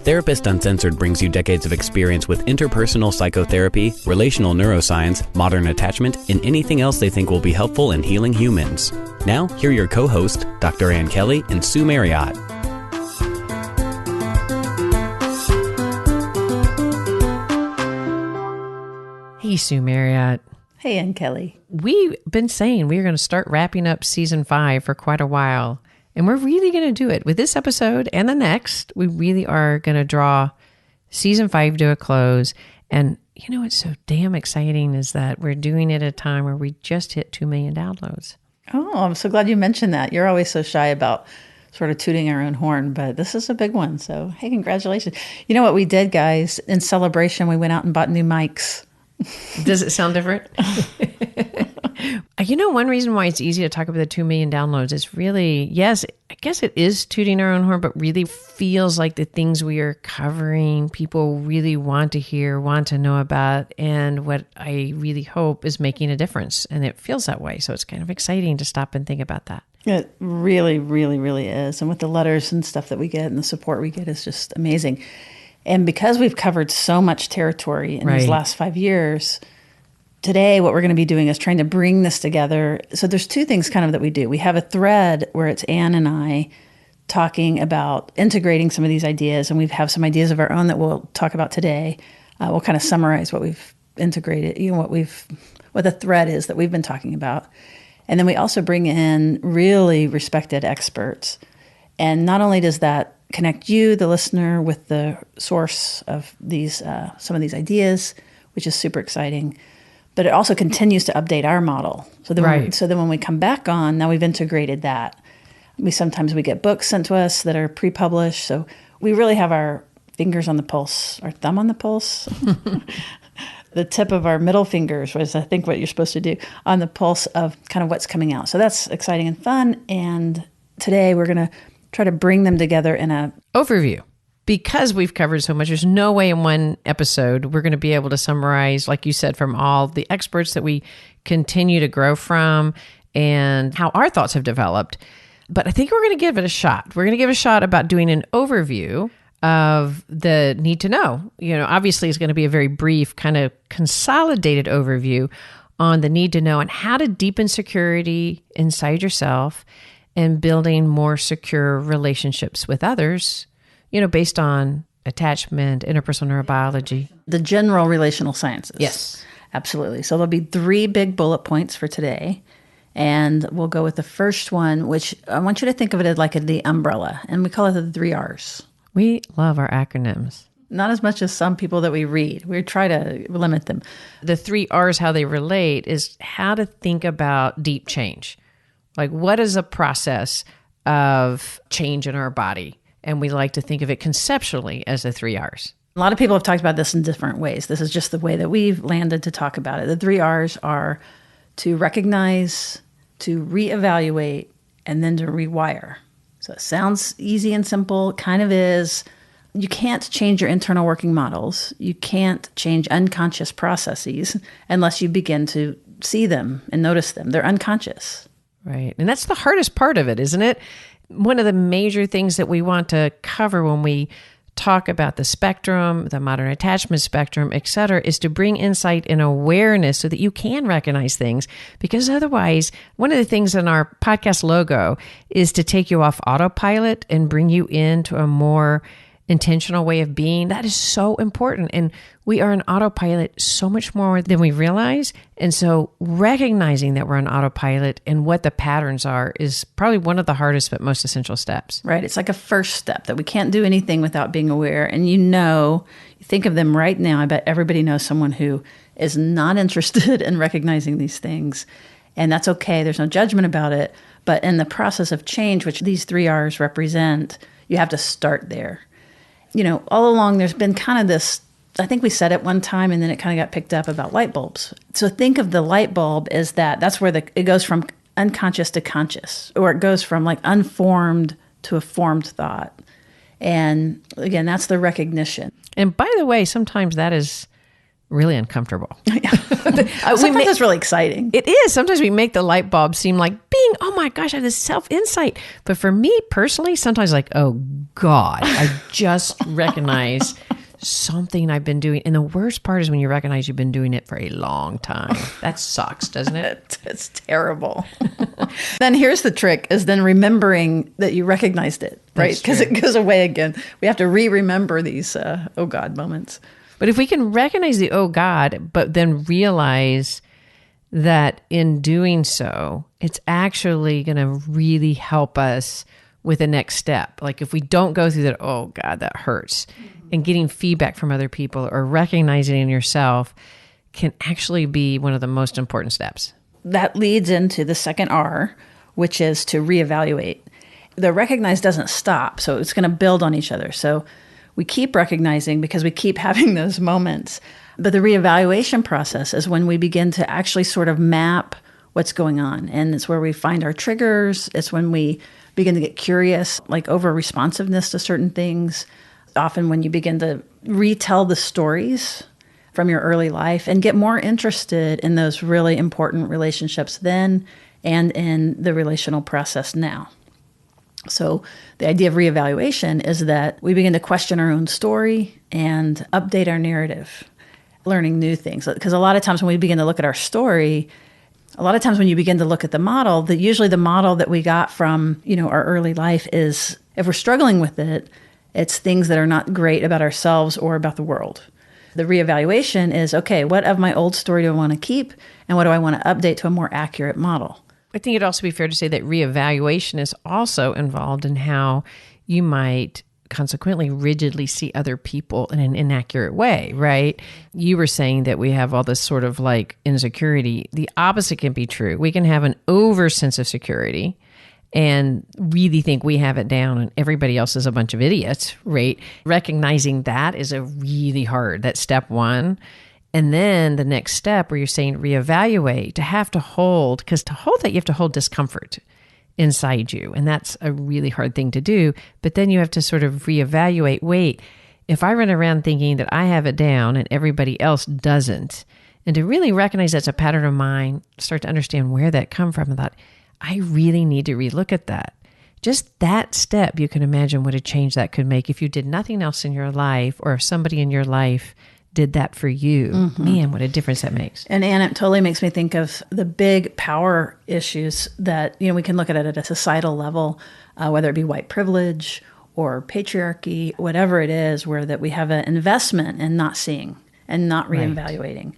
Therapist Uncensored brings you decades of experience with interpersonal psychotherapy, relational neuroscience, modern attachment, and anything else they think will be helpful in healing humans. Now, here are your co-hosts, Dr. Ann Kelly and Sue Marriott. Hey, Sue Marriott. Hey, Ann Kelly. We've been saying we're going to start wrapping up season 5 for quite a while, and we're really going to do it. With this episode and the next, we really are going to draw season 5 to a close. And you know what's so damn exciting is that we're doing it at a time where we just hit 2 million downloads. Oh, I'm so glad you mentioned that. You're always so shy about sort of tooting our own horn, but this is a big one. So, hey, congratulations. You know what we did, guys? In celebration, we went out and bought new mics. Does it sound different? You know, one reason why it's easy to talk about the 2 million downloads is really, yes, I guess it is tooting our own horn, but really feels like the things we are covering, people really want to hear, want to know about, and what I really hope is making a difference. And it feels that way. So it's kind of exciting to stop and think about that. It really, really, really is. And with the letters and stuff that we get and the support we get is just amazing. And because we've covered so much territory in these last 5 years, today what we're going to be doing is trying to bring this together. So there's two things kind of that we do. We have a thread where it's Ann and I talking about integrating some of these ideas, and we have some ideas of our own that we'll talk about today. We'll kind of summarize what we've integrated, what the thread is that we've been talking about. And then we also bring in really respected experts. And not only does that connect you, the listener, with the source of these some of these ideas, which is super exciting. But it also continues to update our model. So then when we come back on, now we've integrated that. Sometimes we get books sent to us that are pre-published. So we really have our fingers on the pulse, our thumb on the pulse. The tip of our middle fingers was, I think, what you're supposed to do, on the pulse of kind of what's coming out. So that's exciting and fun. And today we're going to try to bring them together in a overview. Because we've covered so much, there's no way in one episode we're going to be able to summarize, like you said, from all the experts that we continue to grow from and how our thoughts have developed. But I think we're going to give it a shot. We're going to give a shot about doing an overview of the need to know. You know, obviously it's going to be a very brief, kind of consolidated overview on the need to know and how to deepen security inside yourself and building more secure relationships with others, you know, based on attachment, interpersonal neurobiology. The general relational sciences. Yes. Absolutely. So there'll be 3 big bullet points for today. And we'll go with the first one, which I want you to think of it as like the umbrella. And we call it the 3 R's. We love our acronyms. Not as much as some people that we read. We try to limit them. The 3 R's, how they relate, is how to think about deep change. Like, what is a process of change in our body? And we like to think of it conceptually as the 3 R's. A lot of people have talked about this in different ways. This is just the way that we've landed to talk about it. The 3 R's are to recognize, to reevaluate, and then to rewire. So it sounds easy and simple, kind of is. You can't change your internal working models. You can't change unconscious processes unless you begin to see them and notice them. They're unconscious. Right. And that's the hardest part of it, isn't it? One of the major things that we want to cover when we talk about the spectrum, the modern attachment spectrum, et cetera, is to bring insight and awareness so that you can recognize things. Because otherwise, one of the things in our podcast logo is to take you off autopilot and bring you into a more intentional way of being. That is so important. And we are on autopilot so much more than we realize. And so recognizing that we're on autopilot and what the patterns are is probably one of the hardest but most essential steps. Right. It's like a first step that we can't do anything without being aware. And you think of them right now. I bet everybody knows someone who is not interested in recognizing these things. And that's okay. There's no judgment about it. But in the process of change, which these 3 R's represent, you have to start there. You know, all along there's been kind of this, I think we said it one time and then it kind of got picked up about light bulbs. So think of the light bulb as that's where it goes from unconscious to conscious, or it goes from like unformed to a formed thought. And again, that's the recognition. And by the way, sometimes that is really uncomfortable. Sometimes it's really exciting. It is. Sometimes we make the light bulb seem like bing, oh my gosh, I have this self-insight. But for me personally, sometimes like, oh God, I just recognize something I've been doing. And the worst part is when you recognize you've been doing it for a long time. That sucks, doesn't it? It's terrible. Then here's the trick, is then remembering that you recognized it, right? Because it goes away again. We have to remember these, oh God moments. But if we can recognize the oh God, but then realize that in doing so, it's actually going to really help us with the next step. Like if we don't go through that, oh God, that hurts, and getting feedback from other people or recognizing it in yourself can actually be one of the most important steps. That leads into the second R, which is to reevaluate. The recognize doesn't stop, so it's going to build on each other. So we keep recognizing because we keep having those moments. But the reevaluation process is when we begin to actually sort of map what's going on. And it's where we find our triggers. It's when we begin to get curious, like over responsiveness to certain things. Often when you begin to retell the stories from your early life and get more interested in those really important relationships then and in the relational process now. So the idea of reevaluation is that we begin to question our own story and update our narrative, learning new things. Because a lot of times when we begin to look at our story, a lot of times when you begin to look at the model, that usually the model that we got from, our early life is, if we're struggling with it, it's things that are not great about ourselves or about the world. The reevaluation is, okay, what of my old story do I want to keep? And what do I want to update to a more accurate model? I think it'd also be fair to say that reevaluation is also involved in how you might consequently rigidly see other people in an inaccurate way, right? You were saying that we have all this sort of like insecurity. The opposite can be true. We can have an over sense of security and really think we have it down and everybody else is a bunch of idiots, right? Recognizing that is a really hard, that's step one. And then the next step where you're saying reevaluate, to have to hold, because to hold that, you have to hold discomfort inside you. And that's a really hard thing to do. But then you have to sort of reevaluate, wait, if I run around thinking that I have it down and everybody else doesn't, and to really recognize that's a pattern of mine, start to understand where that come from, and thought, I really need to relook at that. Just that step, you can imagine what a change that could make if you did nothing else in your life, or if somebody in your life did that for you. Mm-hmm. Man, what a difference that makes. And Anna, it totally makes me think of the big power issues that, we can look at it at a societal level, whether it be white privilege or patriarchy, whatever it is, where that we have an investment in not seeing and not reevaluating. Right.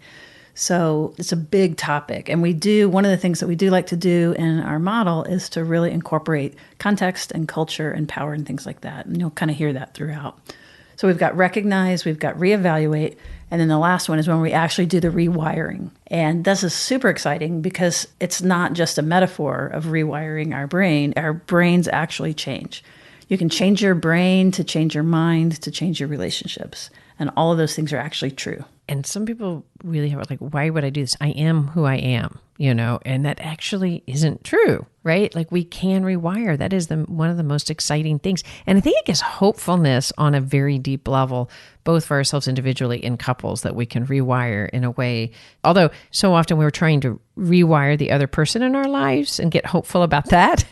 So it's a big topic. And one of the things that we do like to do in our model is to really incorporate context and culture and power and things like that. And you'll kind of hear that throughout. So we've got recognize, we've got reevaluate, and then the last one is when we actually do the rewiring. And this is super exciting because it's not just a metaphor of rewiring our brain. Our brains actually change. You can change your brain to change your mind, to change your relationships. And all of those things are actually true. And some people really have like, why would I do this? I am who I am, and that actually isn't true, right? Like we can rewire. That is one of the most exciting things. And I think it gives hopefulness on a very deep level, both for ourselves individually and couples, that we can rewire in a way. Although so often we're trying to rewire the other person in our lives and get hopeful about that.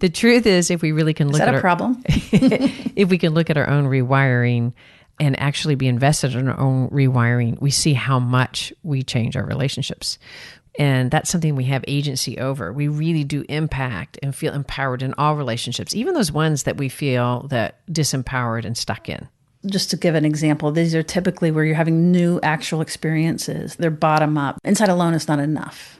The truth is, if we really can look at a problem? If we can look at our own rewiring and actually be invested in our own rewiring, we see how much we change our relationships. And that's something we have agency over. We really do impact and feel empowered in all relationships, even those ones that we feel that disempowered and stuck in. Just to give an example, these are typically where you're having new actual experiences. They're bottom up. Inside alone is not enough.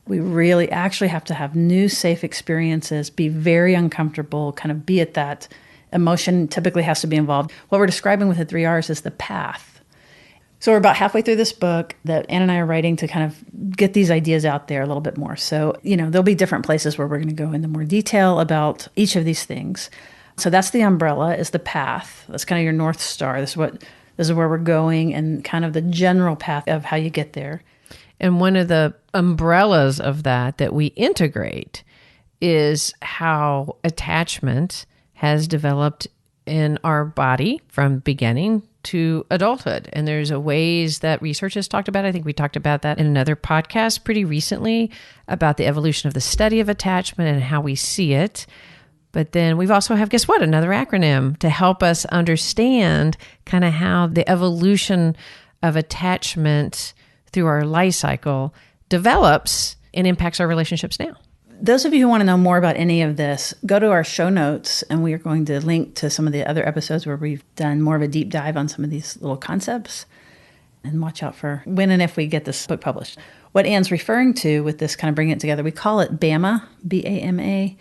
We really actually have to have new safe experiences, be very uncomfortable, kind of be at that. Emotion typically has to be involved. What we're describing with the 3 R's is the path. So we're about halfway through this book that Ann and I are writing to kind of get these ideas out there a little bit more. So, there'll be different places where we're going to go into more detail about each of these things. So that's the umbrella, is the path. That's kind of your North Star. This is where we're going, and kind of the general path of how you get there. And one of the umbrellas of that we integrate is how attachment has developed in our body from beginning to adulthood. And there's a ways that research has talked about. I think we talked about that in another podcast pretty recently about the evolution of the study of attachment and how we see it. But then we've also have, guess what, another acronym to help us understand kind of how the evolution of attachment through our life cycle develops and impacts our relationships now. Those of you who want to know more about any of this, go to our show notes, and we are going to link to some of the other episodes where we've done more of a deep dive on some of these little concepts. And watch out for when and if we get this book published. What Anne's referring to with this kind of bringing it together, we call it BAMA, B-A-M-A.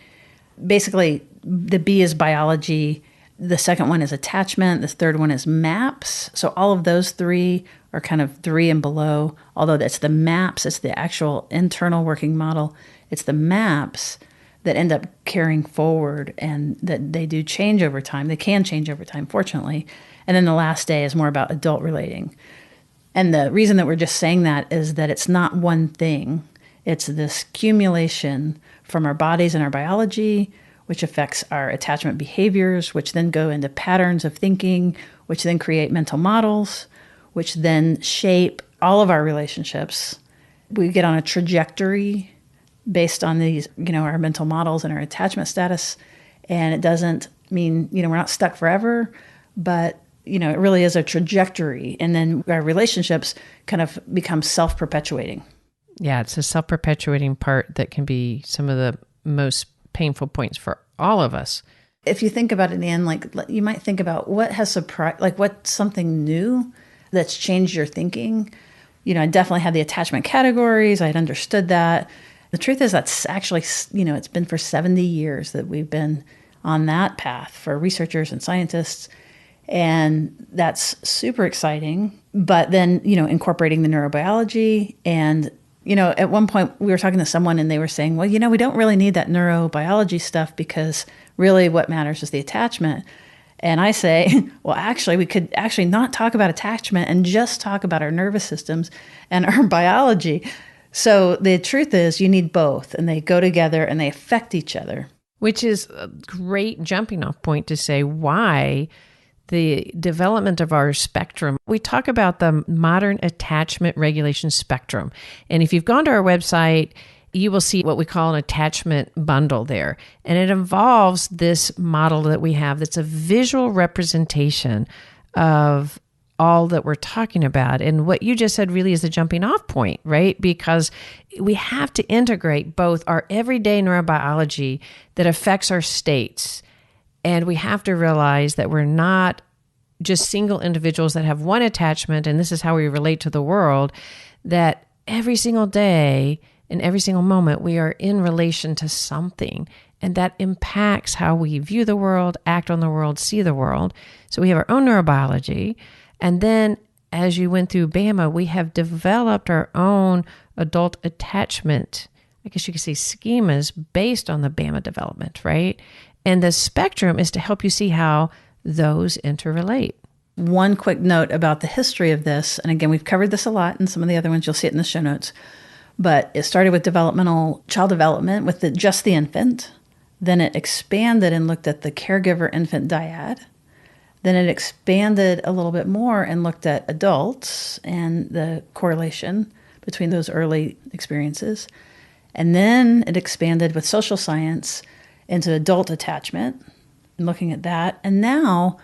Basically, the B is biology. The second one is attachment. The third one is MAPS. So all of those three are kind of 3 and below, although that's the MAPS. It's the actual internal working model. It's the MAPS that end up carrying forward, and that they do change over time. They can change over time, fortunately. And then the last A is more about adult relating. And the reason that we're just saying that is that it's not one thing. It's this accumulation from our bodies and our biology, which affects our attachment behaviors, which then go into patterns of thinking, which then create mental models, which then shape all of our relationships. We get on a trajectory based on these, our mental models and our attachment status. And it doesn't mean, we're not stuck forever, but, it really is a trajectory. And then our relationships kind of become self-perpetuating. Yeah, it's a self-perpetuating part that can be some of the most painful points for all of us. If you think about it in the end, like you might think about what has surprised, like what's something new that's changed your thinking. I definitely had the attachment categories. I had understood that. The truth is that's actually, it's been for 70 years that we've been on that path for researchers and scientists. And that's super exciting. But then, incorporating the neurobiology. And, at one point we were talking to someone and they were saying, well, we don't really need that neurobiology stuff because really what matters is the attachment. And I say, well, actually, we could actually not talk about attachment and just talk about our nervous systems and our biology. So the truth is you need both, and they go together and they affect each other. Which is a great jumping off point to say why the development of our spectrum. We talk about the modern attachment regulation spectrum. And if you've gone to our website, you will see what we call an attachment bundle there. And it involves this model that we have that's a visual representation of all that we're talking about. And what you just said really is the jumping off point, right? Because we have to integrate both our everyday neurobiology that affects our states, and we have to realize that we're not just single individuals that have one attachment, and this is how we relate to the world, that every single day and every single moment we are in relation to something, and that impacts how we view the world, act on the world, see the world. So we have our own neurobiology. And then as you went through BAMA, we have developed our own adult attachment, I guess you could say schemas based on the BAMA development, right? And the spectrum is to help you see how those interrelate. One quick note about the history of this, and again, we've covered this a lot in some of the other ones, you'll see it in the show notes, but it started with developmental child development with just the infant. Then it expanded and looked at the caregiver-infant dyad. Then it expanded a little bit more and looked at adults and the correlation between those early experiences. And then it expanded with social science into adult attachment and looking at that. And now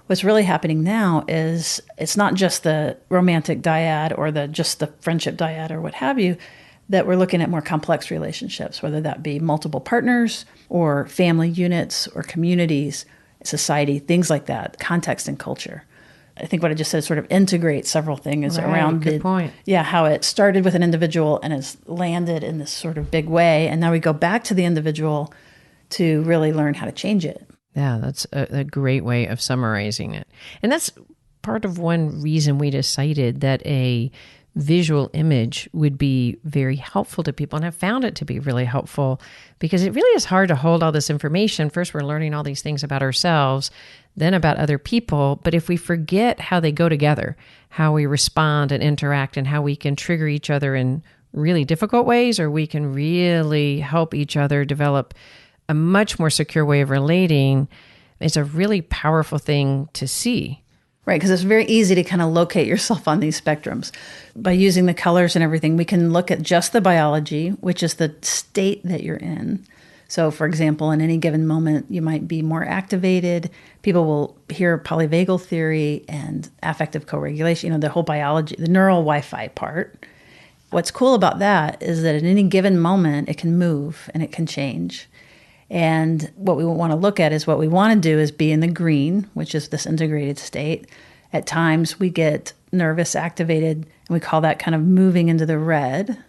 what's really happening now is it's not just the romantic dyad or just the friendship dyad or what have you, that we're looking at more complex relationships, whether that be multiple partners or family units or communities, society, things like that, context and culture. I think what I just said sort of integrates several things around good point. Yeah, how it started with an individual and has landed in this sort of big way. And now we go back to the individual to really learn how to change it. Yeah, that's a great way of summarizing it. And that's part of one reason we decided that a visual image would be very helpful to people. And I've found it to be really helpful because it really is hard to hold all this information. First, we're learning all these things about ourselves, then about other people. But if we forget how they go together, how we respond and interact, and how we can trigger each other in really difficult ways, or we can really help each other develop a much more secure way of relating, It's a really powerful thing to see. Right, because it's very easy to kind of locate yourself on these spectrums. By using the colors and everything, we can look at just the biology, which is the state that you're in. So, for example, in any given moment, you might be more activated. People will hear polyvagal theory and affective co-regulation, the whole biology, the neural Wi-Fi part. What's cool about that is that at any given moment, it can move and it can change. And what we want to look at is what we want to do is be in the green, which is this integrated state. At times we get nervous, activated, and we call that kind of moving into the red.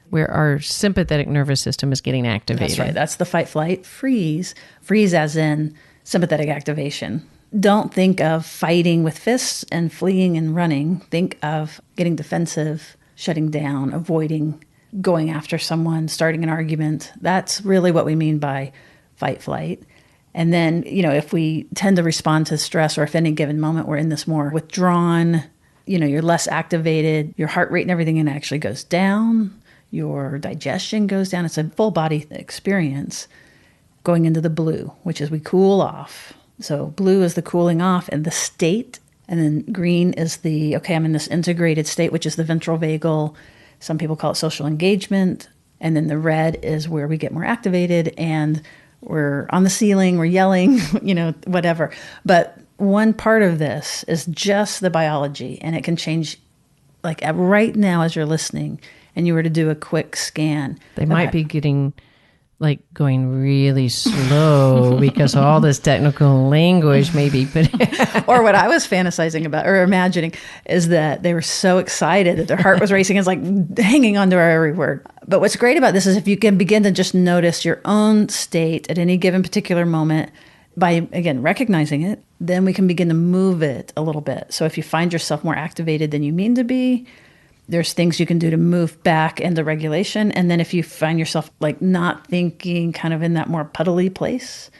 Where our sympathetic nervous system is getting activated. That's right. That's the fight, flight, freeze. Freeze as in sympathetic activation. Don't think of fighting with fists and fleeing and running. Think of getting defensive, shutting down, avoiding, going after someone, starting an argument. That's really what we mean by fight, flight. And then, if we tend to respond to stress, or if any given moment we're in this more withdrawn, you're less activated, your heart rate and everything actually goes down, your digestion goes down. It's a full body experience. Going into the blue, which is we cool off. So blue is the cooling off and the state. And then green is I'm in this integrated state, which is the ventral vagal. Some people call it social engagement. And then the red is where we get more activated and we're on the ceiling, we're yelling, whatever. But one part of this is just the biology, and it can change like right now as you're listening and you were to do a quick scan. They might be getting going really slow because all this technical language maybe. Or what I was fantasizing about or imagining is that they were so excited that their heart was racing. It's like hanging on to our every word. But what's great about this is if you can begin to just notice your own state at any given particular moment by, again, recognizing it, then we can begin to move it a little bit. So if you find yourself more activated than you mean to be, there's things you can do to move back into regulation. And then if you find yourself not thinking kind of in that more puddly place,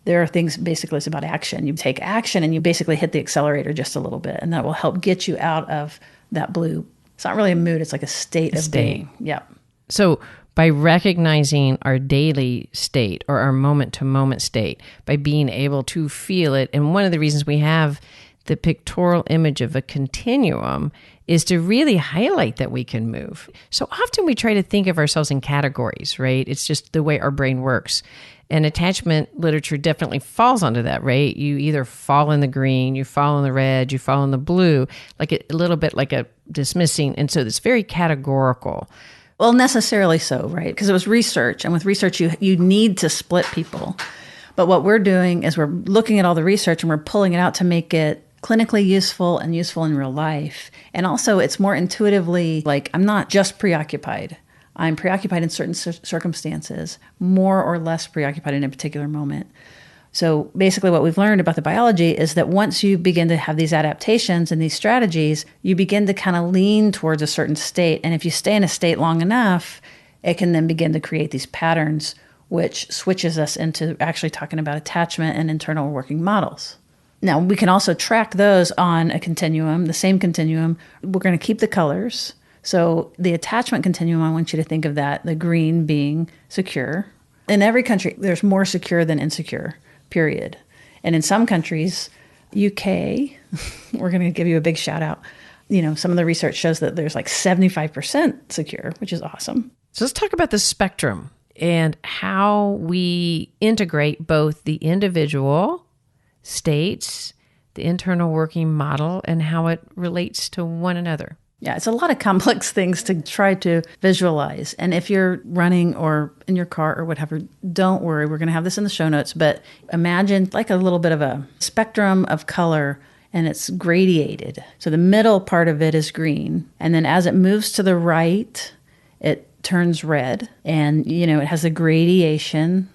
there are things, basically it's about action. You take action and you basically hit the accelerator just a little bit, and that will help get you out of that blue. It's not really a mood, it's like a state of being. Yep. So by recognizing our daily state or our moment-to-moment state, by being able to feel it, and one of the reasons we have the pictorial image of a continuum is to really highlight that we can move. So often we try to think of ourselves in categories, right? It's just the way our brain works. And attachment literature definitely falls onto that, right? You either fall in the green, you fall in the red, you fall in the blue, like a little bit like a dismissing. And so it's very categorical. Well, necessarily so, right? Because it was research. And with research, you need to split people. But what we're doing is we're looking at all the research and we're pulling it out to make it clinically useful and useful in real life. And also it's more intuitively I'm not just preoccupied. I'm preoccupied in certain circumstances, more or less preoccupied in a particular moment. So basically what we've learned about the biology is that once you begin to have these adaptations and these strategies, you begin to kind of lean towards a certain state. And if you stay in a state long enough, it can then begin to create these patterns, which switches us into actually talking about attachment and internal working models. Now, we can also track those on a continuum, the same continuum. We're going to keep the colors. So the attachment continuum, I want you to think of that, the green being secure. In every country, there's more secure than insecure, period. And in some countries, UK, we're going to give you a big shout out. Some of the research shows that there's 75% secure, which is awesome. So let's talk about the spectrum and how we integrate both the individual states, the internal working model, and how it relates to one another. Yeah, it's a lot of complex things to try to visualize. And if you're running or in your car or whatever, don't worry. We're going to have this in the show notes. But imagine a little bit of a spectrum of color, and it's gradiated. So the middle part of it is green. And then as it moves to the right, it turns red. And, it has a gradation.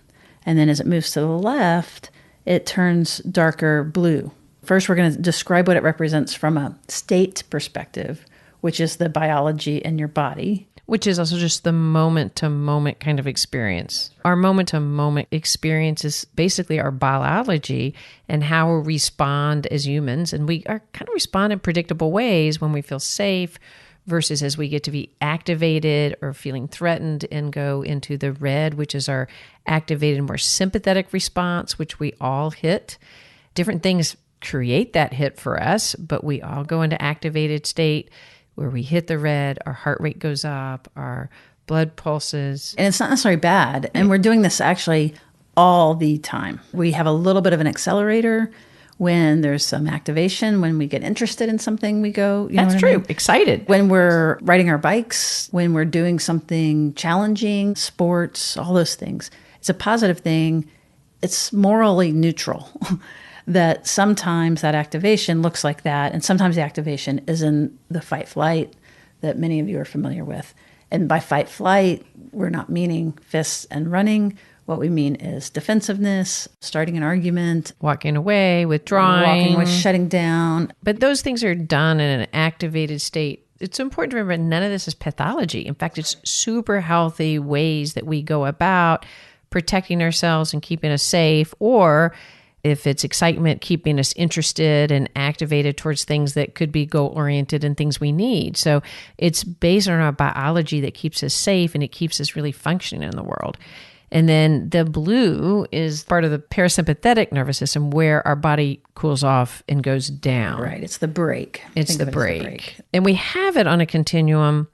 And then as it moves to the left, it turns darker blue. First, we're going to describe what it represents from a state perspective, which is the biology in your body. Which is also just the moment-to-moment kind of experience. Our moment-to-moment experience is basically our biology and how we respond as humans. And we are kind of respond in predictable ways when we feel safe versus as we get to be activated or feeling threatened and go into the red, which is our activated, more sympathetic response, which we all hit. Different things create that hit for us, but we all go into activated state where we hit the red, our heart rate goes up, our blood pulses. And it's not necessarily bad. And we're doing this actually all the time. We have a little bit of an accelerator when there's some activation, when we get interested in something, we go, That's true. Excited. When we're riding our bikes, when we're doing something challenging, sports, all those things. It's a positive thing. It's morally neutral that sometimes that activation looks like that. And sometimes the activation is in the fight flight that many of you are familiar with. And by fight flight, we're not meaning fists and running. What we mean is defensiveness, starting an argument, walking away, withdrawing, shutting down. But those things are done in an activated state. It's important to remember none of this is pathology. In fact, it's super healthy ways that we go about protecting ourselves and keeping us safe, or if it's excitement, keeping us interested and activated towards things that could be goal-oriented and things we need. So it's based on our biology that keeps us safe and it keeps us really functioning in the world. And then the blue is part of the parasympathetic nervous system where our body cools off and goes down. Right. It's the break. It's the break. And we have it on a continuum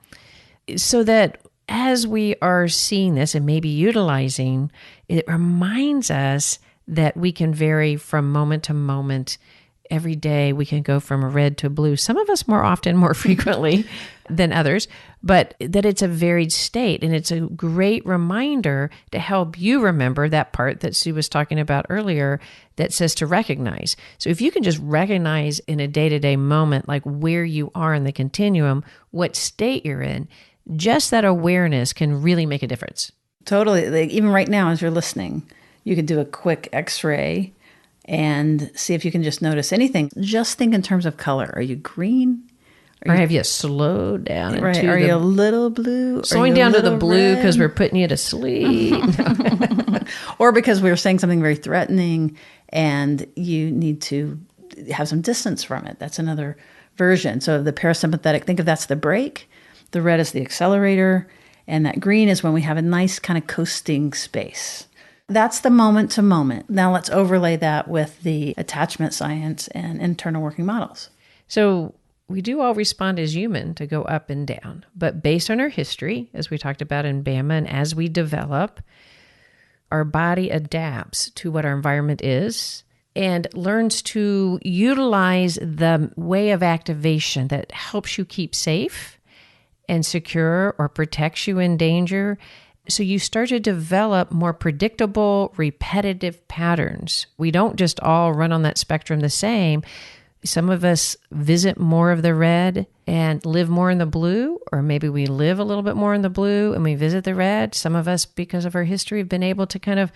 so that as we are seeing this and maybe utilizing, it reminds us that we can vary from moment to moment. Every day we can go from a red to a blue. Some of us more often, more frequently than others, but that it's a varied state. And it's a great reminder to help you remember that part that Sue was talking about earlier that says to recognize. So if you can just recognize in a day-to-day moment, like where you are in the continuum, what state you're in, just that awareness can really make a difference. Totally. Like even right now, as you're listening, you could do a quick x-ray and see if you can just notice anything. Just think in terms of color. Are you green? Or have you slowed down? Right. Are you a little blue? Slowing down to the blue because we're putting you to sleep. Or because we were saying something very threatening and you need to have some distance from it. That's another version. So the parasympathetic, think of that's the brake. The red is the accelerator. And that green is when we have a nice kind of coasting space. That's the moment to moment. Now let's overlay that with the attachment science and internal working models. So we do all respond as human to go up and down, but based on our history, as we talked about in BAMA, and as we develop, our body adapts to what our environment is and learns to utilize the way of activation that helps you keep safe and secure or protects you in danger. So you start to develop more predictable, repetitive patterns. We don't just all run on that spectrum the same. Some of us visit more of the red and live more in the blue, or maybe we live a little bit more in the blue and we visit the red. Some of us, because of our history, have been able to kind of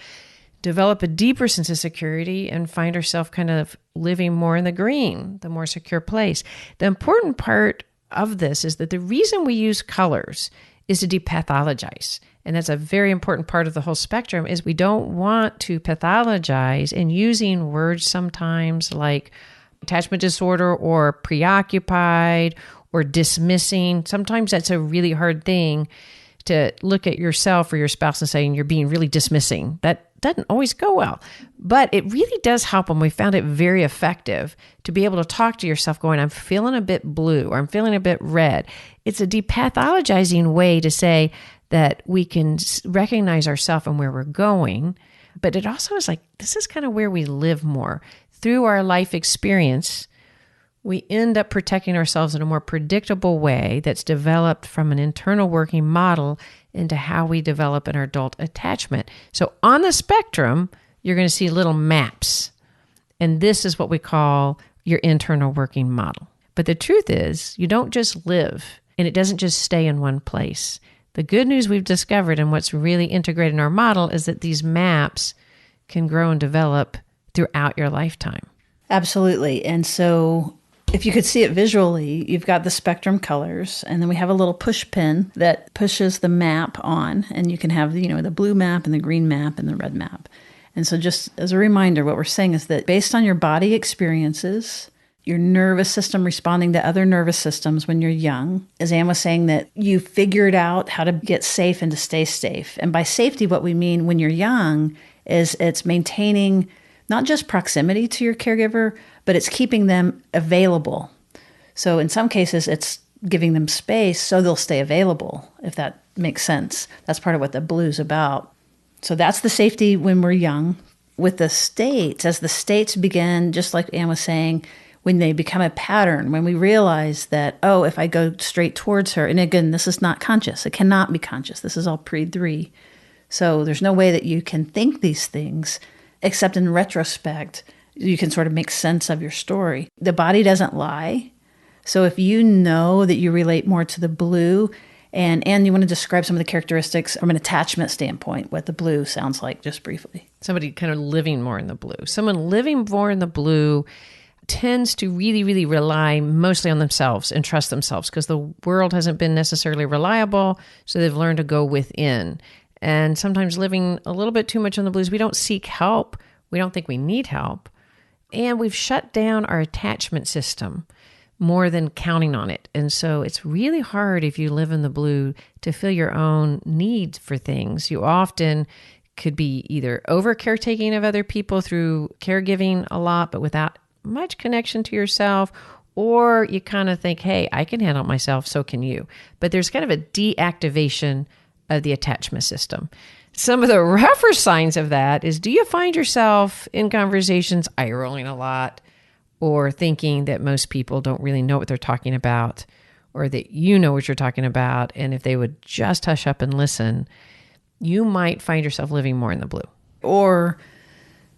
develop a deeper sense of security and find ourselves kind of living more in the green, the more secure place. The important part of this is that the reason we use colors is to depathologize. And that's a very important part of the whole spectrum is we don't want to pathologize, and using words sometimes like attachment disorder or preoccupied or dismissing. Sometimes that's a really hard thing to look at yourself or your spouse and saying you're being really dismissing. That doesn't always go well, but it really does help, and we found it very effective to be able to talk to yourself going, I'm feeling a bit blue or I'm feeling a bit red. It's a depathologizing way to say that we can recognize ourselves and where we're going, but it also is like, this is kind of where we live more. Through our life experience, we end up protecting ourselves in a more predictable way that's developed from an internal working model into how we develop an adult attachment. So on the spectrum, you're going to see little maps. And this is what we call your internal working model. But the truth is, you don't just live, and it doesn't just stay in one place. The good news we've discovered and what's really integrated in our model is that these maps can grow and develop throughout your lifetime. Absolutely. And so if you could see it visually, you've got the spectrum colors, and then we have a little push pin that pushes the map on, and you can have, the blue map and the green map and the red map. And so just as a reminder, what we're saying is that based on your body experiences, your nervous system responding to other nervous systems when you're young. As Anne was saying, that you figured out how to get safe and to stay safe. And by safety, what we mean when you're young is it's maintaining not just proximity to your caregiver, but it's keeping them available. So in some cases, it's giving them space so they'll stay available, if that makes sense. That's part of what the blue's about. So that's the safety when we're young. With the states, as the states begin, just like Anne was saying, when they become a pattern, when we realize that, oh, if I go straight towards her, and again, this is not conscious. It cannot be conscious. This is all pre-3. So there's no way that you can think these things, except in retrospect, you can sort of make sense of your story. The body doesn't lie. So if you know that you relate more to the blue, and you want to describe some of the characteristics from an attachment standpoint, what the blue sounds like, just briefly. Somebody kind of living more in the blue. Someone living more in the blue tends to really, really rely mostly on themselves and trust themselves because the world hasn't been necessarily reliable, so they've learned to go within. And sometimes living a little bit too much in the blues, we don't seek help. We don't think we need help. And we've shut down our attachment system more than counting on it. And so it's really hard if you live in the blue to fill your own needs for things. You often could be either over caretaking of other people through caregiving a lot, but without much connection to yourself, or you kind of think, hey, I can handle it myself, so can you. But there's kind of a deactivation of the attachment system. Some of the rougher signs of that is, do you find yourself in conversations eye rolling a lot, or thinking that most people don't really know what they're talking about, or that you know what you're talking about, and if they would just hush up and listen, you might find yourself living more in the blue. Or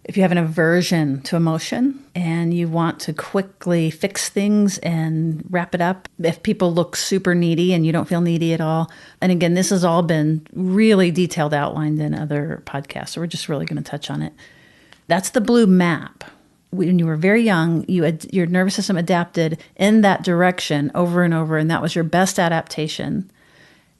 if you have an aversion to emotion and you want to quickly fix things and wrap it up, if people look super needy and you don't feel needy at all. And again, this has all been really detailed outlined in other podcasts, so we're just really going to touch on it. That's the blue map. When you were very young, your nervous system adapted in that direction over and over, and that was your best adaptation.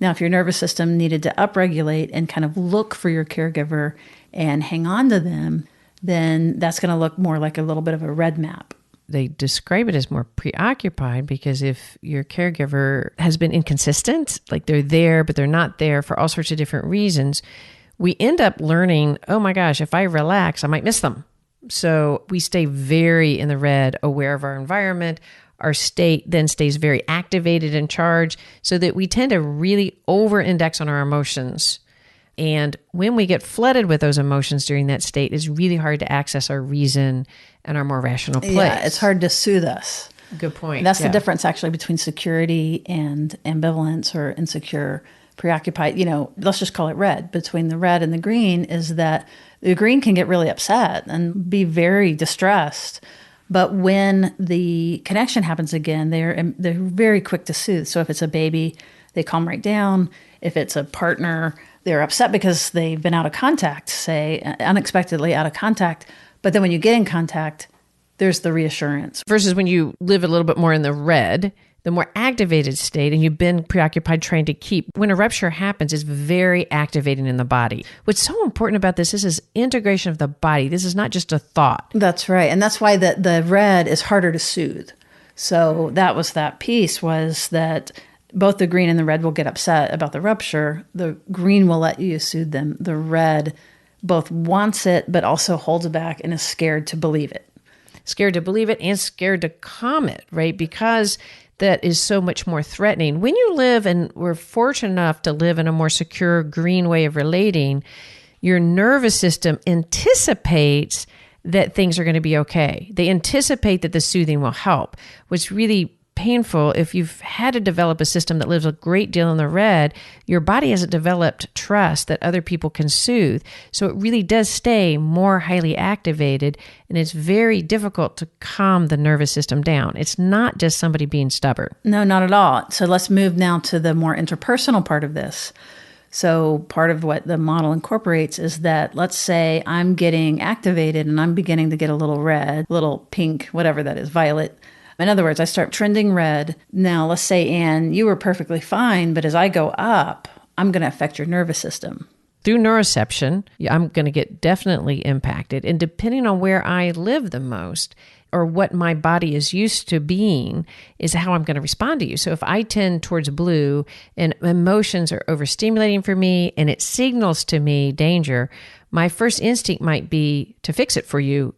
Now, if your nervous system needed to upregulate and kind of look for your caregiver and hang on to them, then that's going to look more like a little bit of a red map. They describe it as more preoccupied because if your caregiver has been inconsistent, like they're there, but they're not there for all sorts of different reasons, we end up learning, oh my gosh, if I relax, I might miss them. So we stay very in the red, aware of our environment. Our state then stays very activated and charged, so that we tend to really over-index on our emotions. And when we get flooded with those emotions during that state, it's really hard to access our reason and our more rational place. Yeah, it's hard to soothe us. Good point. And that's the difference actually between security and ambivalence or insecure, preoccupied. Let's just call it red. Between the red and the green is that the green can get really upset and be very distressed. But when the connection happens again, they're very quick to soothe. So if it's a baby, they calm right down. If it's a partner, they're upset because they've been out of contact, say, unexpectedly out of contact. But then when you get in contact, there's the reassurance. Versus when you live a little bit more in the red, the more activated state, and you've been preoccupied trying to keep. When a rupture happens, it's very activating in the body. What's so important about this is integration of the body. This is not just a thought. That's right. And that's why the red is harder to soothe. So that piece was that both the green and the red will get upset about the rupture. The green will let you soothe them. The red both wants it, but also holds it back and is scared to believe it. Scared to believe it and scared to calm it, right? Because that is so much more threatening. When you live, and we're fortunate enough to live in a more secure green way of relating, your nervous system anticipates that things are going to be okay. They anticipate that the soothing will help. What's really painful, if you've had to develop a system that lives a great deal in the red, your body hasn't developed trust that other people can soothe. So it really does stay more highly activated, and it's very difficult to calm the nervous system down. It's not just somebody being stubborn. No, not at all. So let's move now to the more interpersonal part of this. So part of what the model incorporates is that, let's say I'm getting activated and I'm beginning to get a little red, little pink, whatever that is, violet. In other words, I start trending red. Now, let's say, Anne, you were perfectly fine, but as I go up, I'm going to affect your nervous system. through neuroception, I'm going to get definitely impacted. And depending on where I live the most or what my body is used to being is how I'm going to respond to you. So if I tend towards blue and emotions are overstimulating for me and it signals to me danger, my first instinct might be to fix it for you.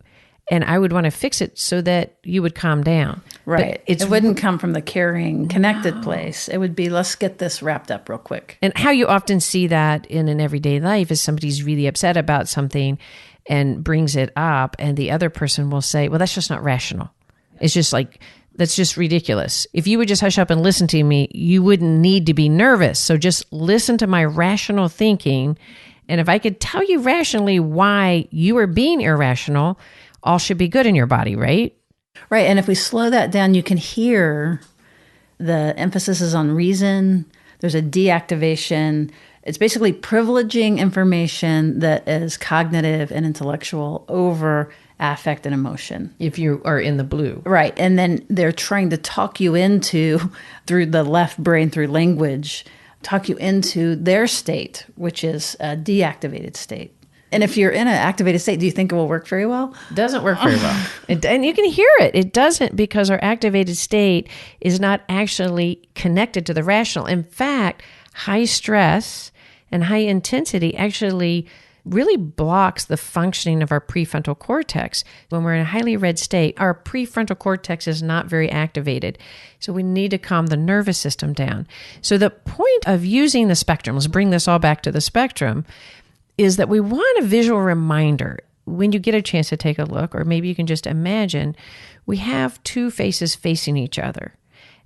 And I would want to fix it so that you would calm down. Right. It wouldn't come from the caring, connected place. It would be, let's get this wrapped up real quick. And how you often see that in an everyday life is somebody's really upset about something and brings it up, and the other person will say, well, that's just not rational. It's just like, that's just ridiculous. If you would just hush up and listen to me, you wouldn't need to be nervous. So just listen to my rational thinking. And if I could tell you rationally why you are being irrational, all should be good in your body, right? Right. And if we slow that down, you can hear the emphasis is on reason. There's a deactivation. It's basically privileging information that is cognitive and intellectual over affect and emotion. If you are in the blue. Right. And then they're trying to talk you into, through the left brain, through language, talk you into their state, which is a deactivated state. And if you're in an activated state, do you think it will work very well? Doesn't work very well. And you can hear it. It doesn't, because our activated state is not actually connected to the rational. In fact, high stress and high intensity actually really blocks the functioning of our prefrontal cortex. When we're in a highly red state, our prefrontal cortex is not very activated. So we need to calm the nervous system down. So the point of using the spectrum, let's bring this all back to the spectrum, is that we want a visual reminder. When you get a chance to take a look, or maybe you can just imagine, we have two faces facing each other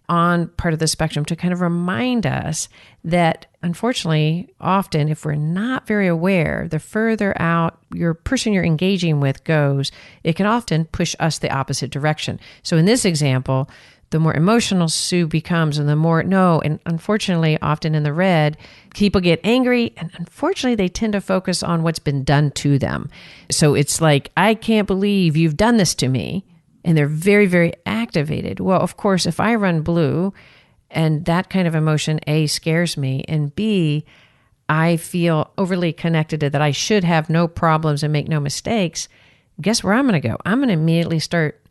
on part of the spectrum to kind of remind us that, unfortunately, often if we're not very aware, the further out your person you're engaging with goes, it can often push us the opposite direction. So in this example, the more emotional Sue becomes and the more, no, and unfortunately, often in the red, people get angry and unfortunately they tend to focus on what's been done to them. So it's like, I can't believe you've done this to me. And they're very, very activated. Well, of course, if I run blue and that kind of emotion, A, scares me, and B, I feel overly connected to that I should have no problems and make no mistakes, guess where I'm going to go? I'm going to immediately start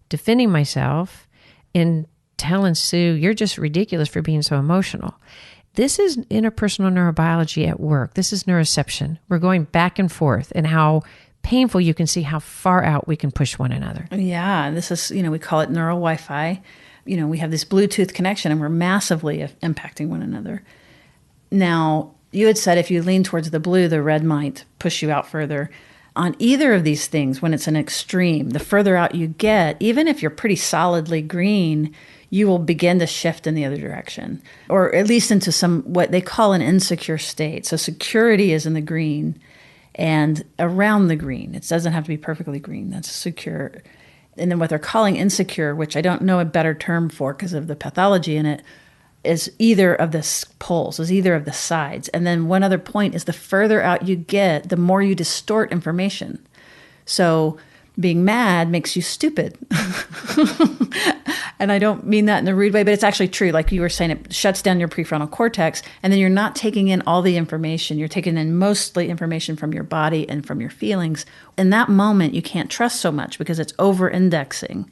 defending myself and telling Sue, you're just ridiculous for being so emotional. This is interpersonal neurobiology at work. This is neuroception. We're going back and forth, and how painful you can see how far out we can push one another. Yeah, this is, we call it neural Wi-Fi. We have this Bluetooth connection and we're massively impacting one another. Now, you had said if you lean towards the blue, the red might push you out further. On either of these things, when it's an extreme, the further out you get, even if you're pretty solidly green, you will begin to shift in the other direction, or at least into some what they call an insecure state. So security is in the green and around the green. It doesn't have to be perfectly green. That's secure. And then what they're calling insecure, which I don't know a better term for because of the pathology in it, is either of the poles, is either of the sides. And then one other point is the further out you get, the more you distort information. So being mad makes you stupid. And I don't mean that in a rude way, but it's actually true. Like you were saying, it shuts down your prefrontal cortex, and then you're not taking in all the information. You're taking in mostly information from your body and from your feelings. In that moment, you can't trust so much because it's over-indexing.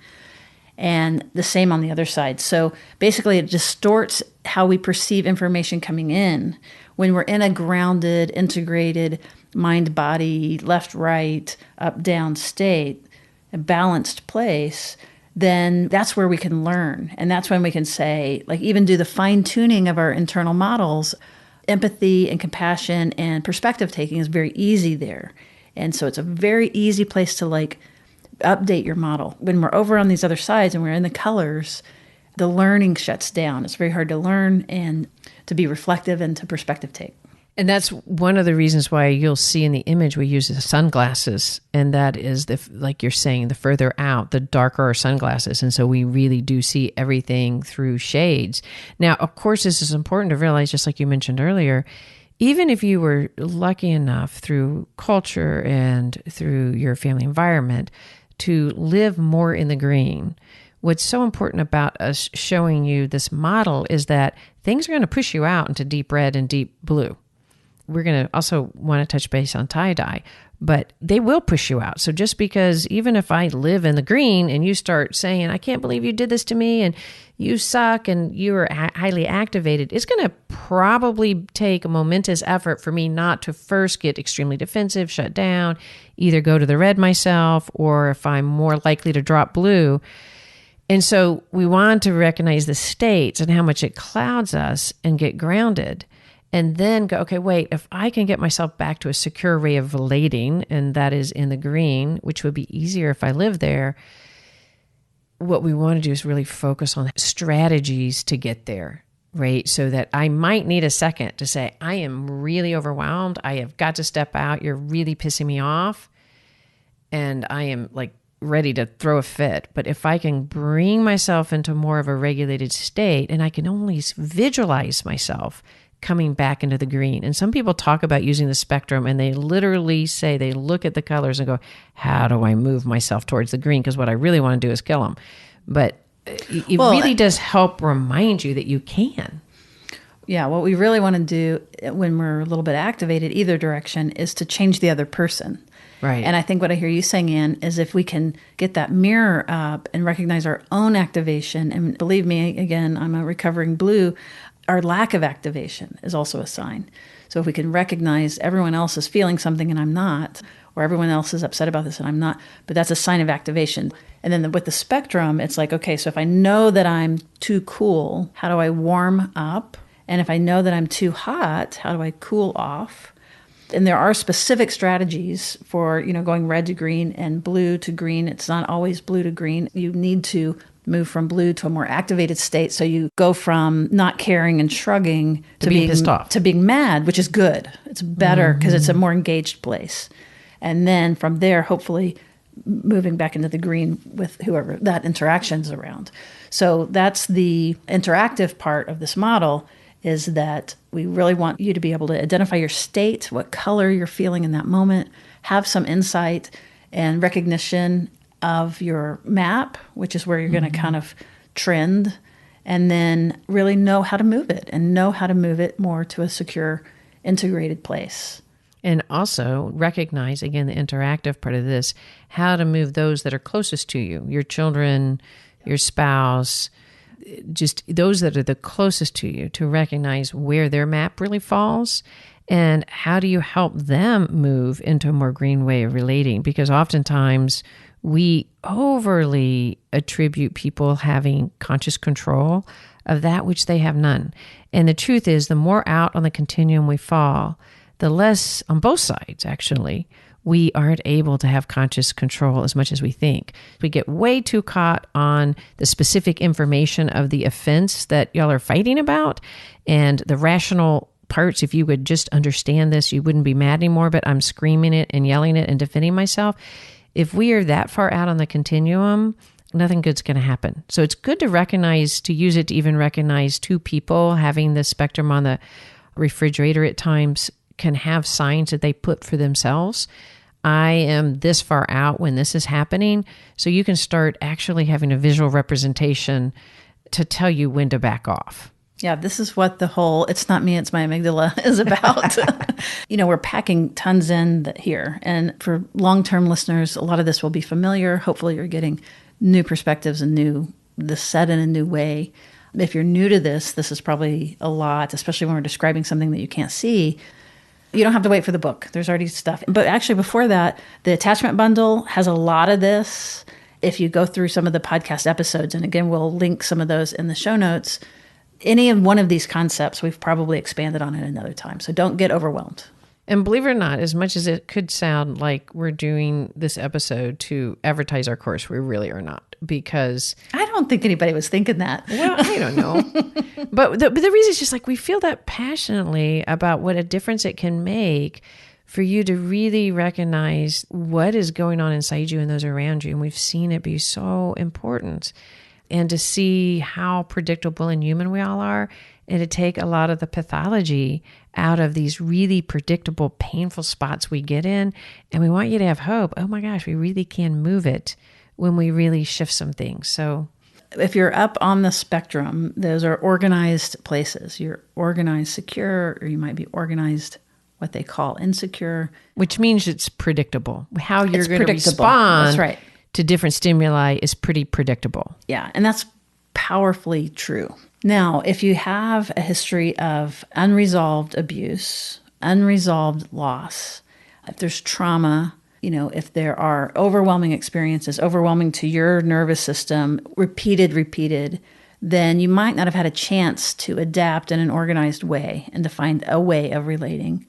And the same on the other side. So basically, it distorts how we perceive information coming in. When we're in a grounded, integrated, mind-body, left-right, up-down state, a balanced place, then that's where we can learn. And that's when we can say, like, even do the fine-tuning of our internal models. Empathy and compassion and perspective taking is very easy there. And so it's a very easy place to, like, update your model. When we're over on these other sides and we're in the colors, the learning shuts down. It's very hard to learn and to be reflective and to perspective take. And that's one of the reasons why you'll see in the image we use the sunglasses. And that is, like you're saying, the further out, the darker our sunglasses. And so we really do see everything through shades. Now, of course, this is important to realize, just like you mentioned earlier, even if you were lucky enough through culture and through your family environment to live more in the green, what's so important about us showing you this model is that things are going to push you out into deep red and deep blue. we're going to also want to touch base on tie-dye, but they will push you out. So just because even if I live in the green and you start saying, I can't believe you did this to me and you suck and you are highly activated, it's going to probably take a momentous effort for me not to first get extremely defensive, shut down, either go to the red myself, or if I'm more likely to drop blue. And so we want to recognize the states and how much it clouds us and get grounded. And then go, okay, wait, if I can get myself back to a secure way of relating, and that is in the green, which would be easier if I live there, what we want to do is really focus on strategies to get there, right? So that I might need a second to say, I am really overwhelmed. I have got to step out. You're really pissing me off. And I am like ready to throw a fit. But if I can bring myself into more of a regulated state, and I can only visualize myself coming back into the green. And some people talk about using the spectrum, and they literally say, they look at the colors and go, how do I move myself towards the green? Because what I really want to do is kill them. But it really does help remind you that you can. Yeah, what we really want to do when we're a little bit activated either direction is to change the other person. Right. And I think what I hear you saying, Ann, is if we can get that mirror up and recognize our own activation, and believe me, again, I'm a recovering blue, our lack of activation is also a sign. So if we can recognize everyone else is feeling something and I'm not, or everyone else is upset about this and I'm not, but that's a sign of activation. And then with the spectrum, it's like, okay, so if I know that I'm too cool, how do I warm up? And if I know that I'm too hot, how do I cool off? And there are specific strategies for, going red to green and blue to green. It's not always blue to green. You need to move from blue to a more activated state. So you go from not caring and shrugging to being pissed off, to being mad, which is good. It's better because it's a more engaged place. And then from there, hopefully moving back into the green with whoever that interaction's around. So that's the interactive part of this model, is that we really want you to be able to identify your state, what color you're feeling in that moment, have some insight and recognition of your map, which is where you're going to kind of trend, and then really know how to move it and know how to move it more to a secure, integrated place. And also recognize, again, the interactive part of this, how to move those that are closest to you, your children, your spouse, just those that are the closest to you, to recognize where their map really falls. And how do you help them move into a more green way of relating? Because oftentimes we overly attribute people having conscious control of that which they have none. And the truth is, the more out on the continuum we fall, the less, on both sides actually, we aren't able to have conscious control as much as we think. We get way too caught on the specific information of the offense that y'all are fighting about, and the rational parts. If you would just understand this, you wouldn't be mad anymore, but I'm screaming it and yelling it and defending myself. If we are that far out on the continuum, nothing good's going to happen. So it's good to recognize, to use it to even recognize two people having the spectrum on the refrigerator at times can have signs that they put for themselves. I am this far out when this is happening. So you can start actually having a visual representation to tell you when to back off. Yeah, this is what the whole "it's not me, it's my amygdala" is about. We're packing tons in here. And for long-term listeners, a lot of this will be familiar. Hopefully you're getting new perspectives and this said in a new way. If you're new to this is probably a lot, especially when we're describing something that you can't see. You don't have to wait for the book. There's already stuff. But actually before that, the attachment bundle has a lot of this. If you go through some of the podcast episodes, and again, we'll link some of those in the show notes, any of one of these concepts, we've probably expanded on it another time. So don't get overwhelmed. And believe it or not, as much as it could sound like we're doing this episode to advertise our course, we really are not, because I don't think anybody was thinking that. Well, I don't know. But the reason is just like we feel that passionately about what a difference it can make for you to really recognize what is going on inside you and those around you. And we've seen it be so important. And to see how predictable and human we all are, and to take a lot of the pathology out of these really predictable, painful spots we get in. And we want you to have hope. Oh my gosh, we really can move it when we really shift some things. So if you're up on the spectrum, those are organized places. You're organized secure, or you might be organized what they call insecure. Which means it's predictable. How you're It's going to predictable. respond That's right. to different stimuli is pretty predictable. Yeah, and that's powerfully true. Now, if you have a history of unresolved abuse, unresolved loss, if there's trauma, if there are overwhelming experiences, overwhelming to your nervous system, repeated, then you might not have had a chance to adapt in an organized way and to find a way of relating.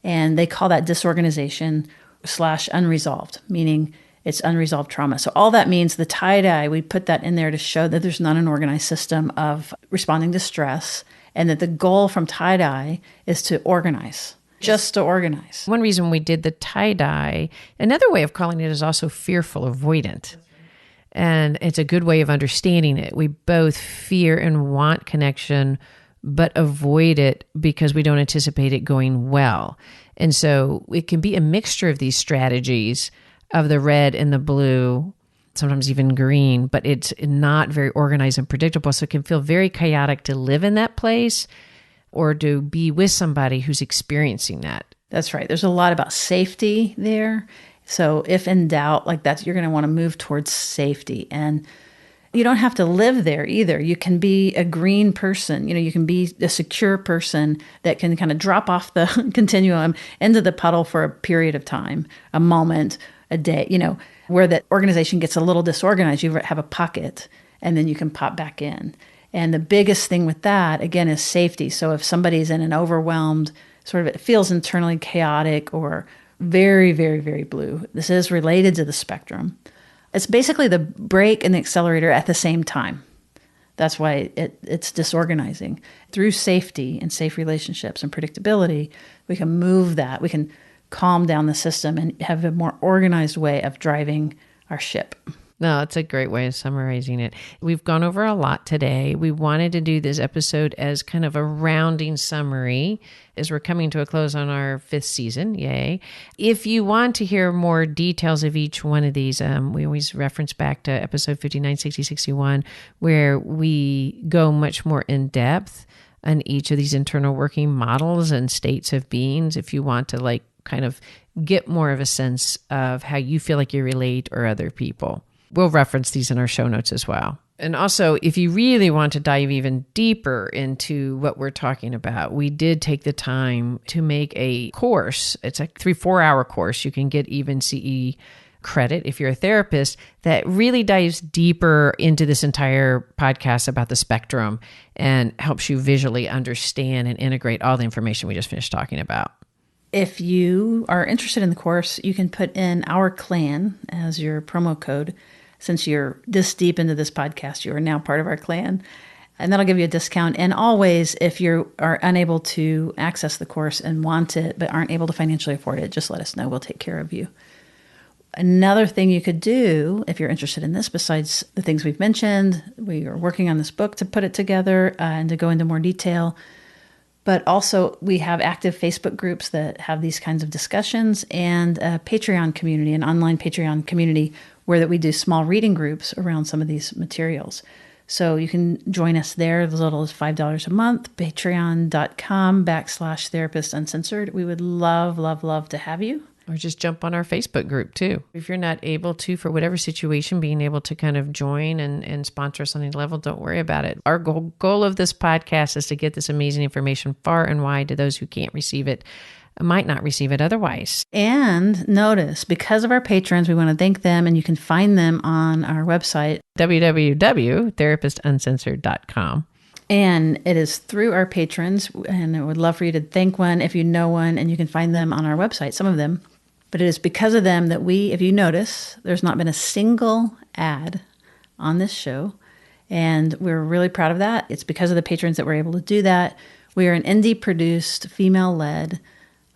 And they call that disorganization / unresolved, meaning it's unresolved trauma. So all that means the tie-dye, we put that in there to show that there's not an organized system of responding to stress, and that the goal from tie-dye is to organize, just to organize. One reason we did the tie-dye, another way of calling it is also fearful avoidant. And it's a good way of understanding it. We both fear and want connection, but avoid it because we don't anticipate it going well. And so it can be a mixture of these strategies of the red and the blue, sometimes even green, but it's not very organized and predictable. So it can feel very chaotic to live in that place or to be with somebody who's experiencing that. That's right. There's a lot about safety there. So if in doubt, like that, you're going to want to move towards safety. And you don't have to live there either. You can be a green person. You can be a secure person that can kind of drop off the continuum into the puddle for a period of time, a moment, a day, where that organization gets a little disorganized. You have a pocket and then you can pop back in. And the biggest thing with that, again, is safety. So if somebody's in an overwhelmed, sort of it feels internally chaotic or very, very, very blue, this is related to the spectrum. It's basically the brake and the accelerator at the same time. That's why it's disorganizing. Through safety and safe relationships and predictability, we can move that. We can calm down the system and have a more organized way of driving our ship. No, it's a great way of summarizing it. We've gone over a lot today. We wanted to do this episode as kind of a rounding summary as we're coming to a close on our 5th season. Yay. If you want to hear more details of each one of these, we always reference back to episode 59, 60, 61, where we go much more in depth on each of these internal working models and states of beings. If you want to kind of get more of a sense of how you feel like you relate or other people. We'll reference these in our show notes as well. And also, if you really want to dive even deeper into what we're talking about, we did take the time to make a course. It's a 3-4 hour course. You can get even CE credit if you're a therapist that really dives deeper into this entire podcast about the spectrum and helps you visually understand and integrate all the information we just finished talking about. If you are interested in the course, you can put in our clan as your promo code. Since you're this deep into this podcast, you are now part of our clan. And that'll give you a discount. And always, if you are unable to access the course and want it, but aren't able to financially afford it, just let us know. We'll take care of you. Another thing you could do, if you're interested in this, besides the things we've mentioned, we are working on this book to put it together and to go into more detail. But also, we have active Facebook groups that have these kinds of discussions and a Patreon community, an online Patreon community, where that we do small reading groups around some of these materials. So you can join us there as little as $5 a month, patreon.com/therapist uncensored. We would love, love, love to have you. Or just jump on our Facebook group too. If you're not able to, for whatever situation, being able to kind of join and sponsor us on any level, don't worry about it. Our goal of this podcast is to get this amazing information far and wide to those who can't receive it, might not receive it otherwise. And notice, because of our patrons, we want to thank them, and you can find them on our website, www.therapistuncensored.com. And it is through our patrons, and I would love for you to thank one if you know one, and you can find them on our website, some of them. But it is because of them that we, if you notice, there's not been a single ad on this show. And we're really proud of that. It's because of the patrons that we're able to do that. We are an indie-produced, female-led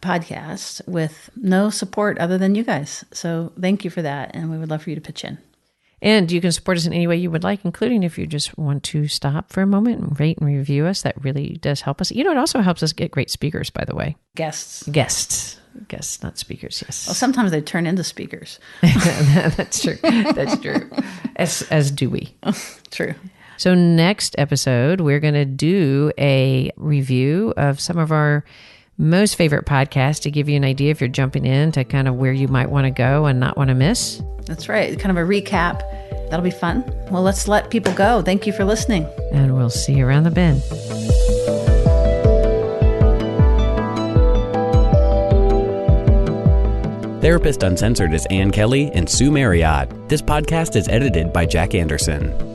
podcast with no support other than you guys. So thank you for that. And we would love for you to pitch in. And you can support us in any way you would like, including if you just want to stop for a moment and rate and review us. That really does help us. It also helps us get great speakers, by the way. Guests, not speakers, yes. Well, sometimes they turn into speakers. That's true. That's true. As do we. True. So next episode, we're going to do a review of some of our most favorite podcast to give you an idea if you're jumping in to kind of where you might want to go and not want to miss. That's right. Kind of a recap. That'll be fun. Well, let's let people go. Thank you for listening. And we'll see you around the bend. Therapist Uncensored is Ann Kelly and Sue Marriott. This podcast is edited by Jack Anderson.